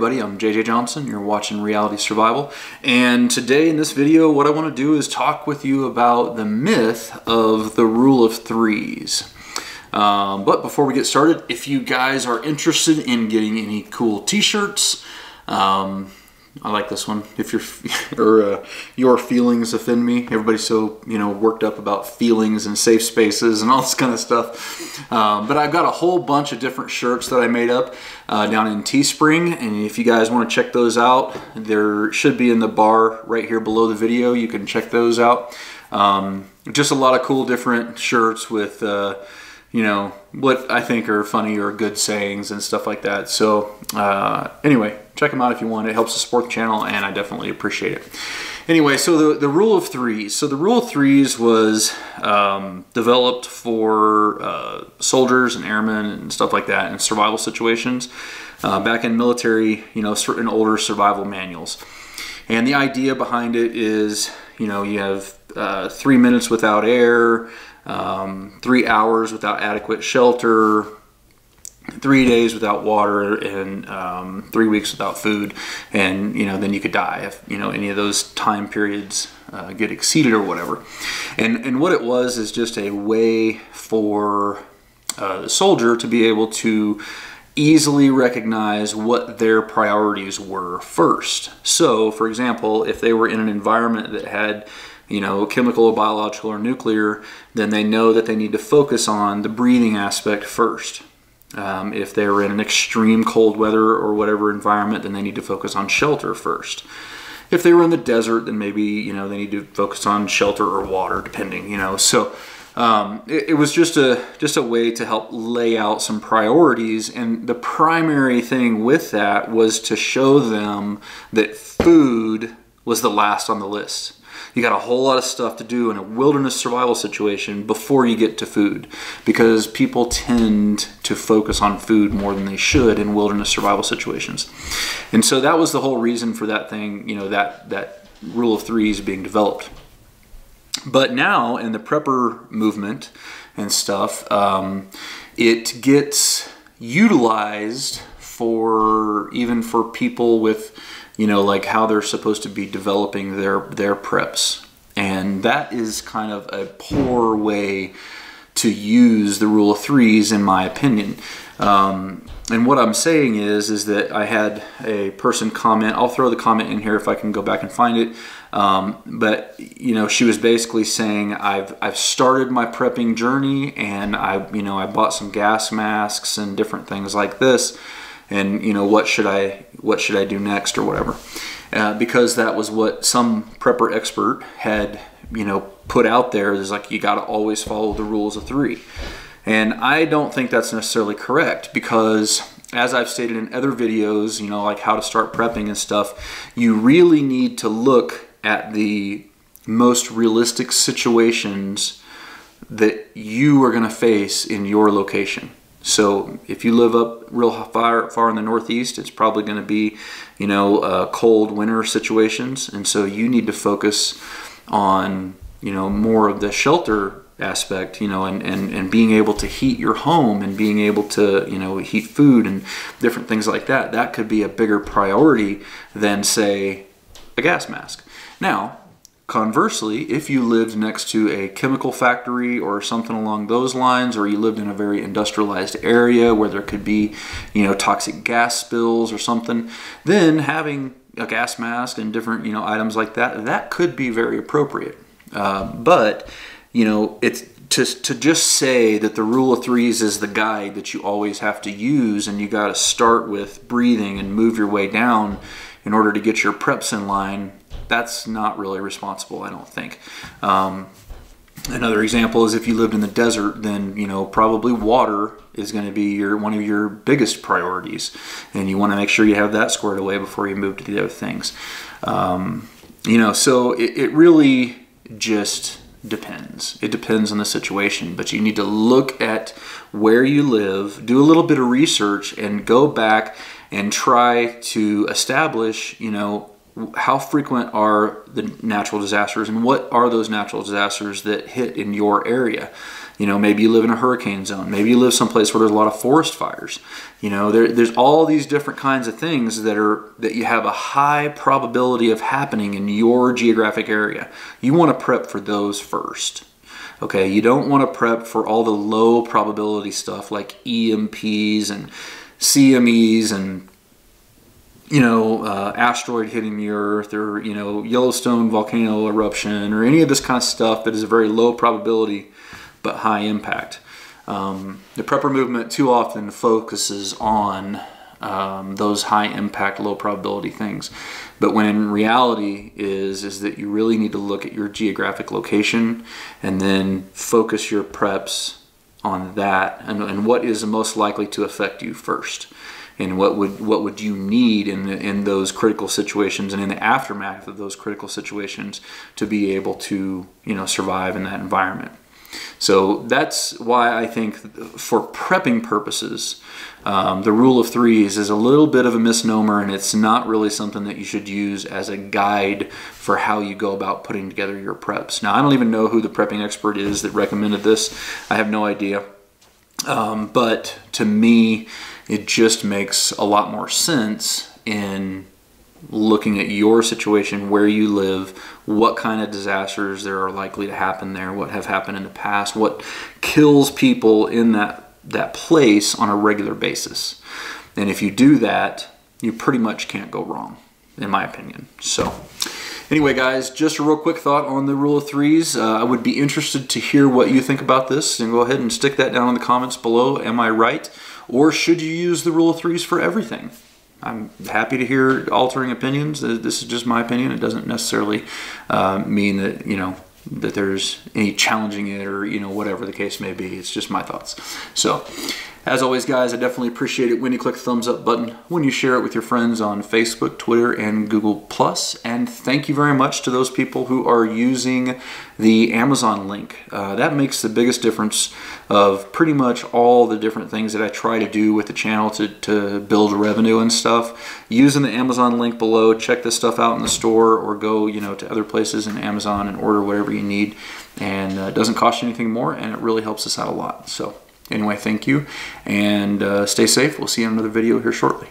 everybody, I'm JJ Johnson. You're watching Reality Survival, and today in this video what I want to do is talk with you about the myth of the rule of threes. But before we get started, if you guys are interested in getting any cool t-shirts, I like this one. If your feelings offend me. Everybody's so worked up about feelings and safe spaces and all this kind of stuff. But I've got a whole bunch of different shirts that I made up down in Teespring, and if you guys want to check those out, there should be in the bar right here below the video. You can check those out. Just a lot of cool different shirts with what I think are funny or good sayings and stuff like that. So anyway, check them out if you want. It helps to support the channel, and I definitely appreciate it. Anyway, so the rule of threes. So the rule of threes was developed for soldiers and airmen and stuff like that in survival situations back in military, certain older survival manuals. And the idea behind it is, you have 3 minutes without air, 3 hours without adequate shelter, 3 days without water, and 3 weeks without food, and then you could die if any of those time periods get exceeded or whatever. And what it was is just a way for the soldier to be able to easily recognize what their priorities were first. So, for example, if they were in an environment that had chemical or biological or nuclear, then they know that they need to focus on the breathing aspect first. If they were in an extreme cold weather or whatever environment, then they need to focus on shelter first. If they were in the desert, then maybe they need to focus on shelter or water, depending. So it was just a way to help lay out some priorities, and the primary thing with that was to show them that food was the last on the list. You got a whole lot of stuff to do in a wilderness survival situation before you get to food, because people tend to focus on food more than they should in wilderness survival situations. And so that was the whole reason for that thing, that rule of threes being developed. But now in the prepper movement and stuff, it gets utilized even for people with like how they're supposed to be developing their preps. And that is kind of a poor way to use the rule of threes, in my opinion. And what I'm saying is that I had a person comment. I'll throw the comment in here if I can go back and find it. But she was basically saying, I've started my prepping journey, and I bought some gas masks and different things like this. And what should I do next or whatever, because that was what some prepper expert had put out there. Is like, you got to always follow the rules of three, and I don't think that's necessarily correct, because as I've stated in other videos, like how to start prepping and stuff, you really need to look at the most realistic situations that you are going to face in your location. So if you live up real far in the Northeast, it's probably going to be, cold winter situations. And so you need to focus on, more of the shelter aspect, and being able to heat your home and being able to, heat food and different things like that. That could be a bigger priority than, say, a gas mask. Now, conversely, if you lived next to a chemical factory or something along those lines, or you lived in a very industrialized area where there could be, toxic gas spills or something, then having a gas mask and different, items like that could be very appropriate. But, it's to just say that the rule of threes is the guide that you always have to use, and you got to start with breathing and move your way down in order to get your preps in line. That's not really responsible, I don't think. Another example is if you lived in the desert, then probably water is going to be one of your biggest priorities, and you want to make sure you have that squared away before you move to the other things. So it really just depends. It depends on the situation, but you need to look at where you live, do a little bit of research, and go back and try to establish, how frequent are the natural disasters, and what are those natural disasters that hit in your area? You know, maybe you live in a hurricane zone. Maybe you live someplace where there's a lot of forest fires. You know, there's all these different kinds of things that you have a high probability of happening in your geographic area. You want to prep for those first. Okay, you don't want to prep for all the low probability stuff like EMPs and CMEs and, you know, asteroid hitting the Earth, or, you know, Yellowstone volcano eruption, or any of this kind of stuff that is a very low probability but high impact. The prepper movement too often focuses on those high impact, low probability things. But when in reality is that you really need to look at your geographic location and then focus your preps on that and what is most likely to affect you first. And what would you need in those critical situations and in the aftermath of those critical situations to be able to, you know, survive in that environment. So that's why I think for prepping purposes, the rule of threes is a little bit of a misnomer, and it's not really something that you should use as a guide for how you go about putting together your preps. Now, I don't even know who the prepping expert is that recommended this. I have no idea. But to me, it just makes a lot more sense in looking at your situation, where you live, what kind of disasters there are likely to happen there, what have happened in the past, what kills people in that place on a regular basis. And if you do that, you pretty much can't go wrong, in my opinion. So anyway, guys, just a real quick thought on the rule of threes. I would be interested to hear what you think about this, and go ahead and stick that down in the comments below. Am I right? Or should you use the rule of threes for everything? I'm happy to hear altering opinions. This is just my opinion. It doesn't necessarily mean that, you know, that there's any challenging it, or, you know, whatever the case may be. It's just my thoughts. So, as always, guys, I definitely appreciate it when you click the thumbs up button, when you share it with your friends on Facebook, Twitter, and Google+. And thank you very much to those people who are using the Amazon link. That makes the biggest difference of pretty much all the different things that I try to do with the channel to build revenue and stuff. Using the Amazon link below, check this stuff out in the store, or go, you know, to other places in Amazon and order whatever you need. And it doesn't cost you anything more, and it really helps us out a lot. So anyway, thank you, and stay safe. We'll see you in another video here shortly.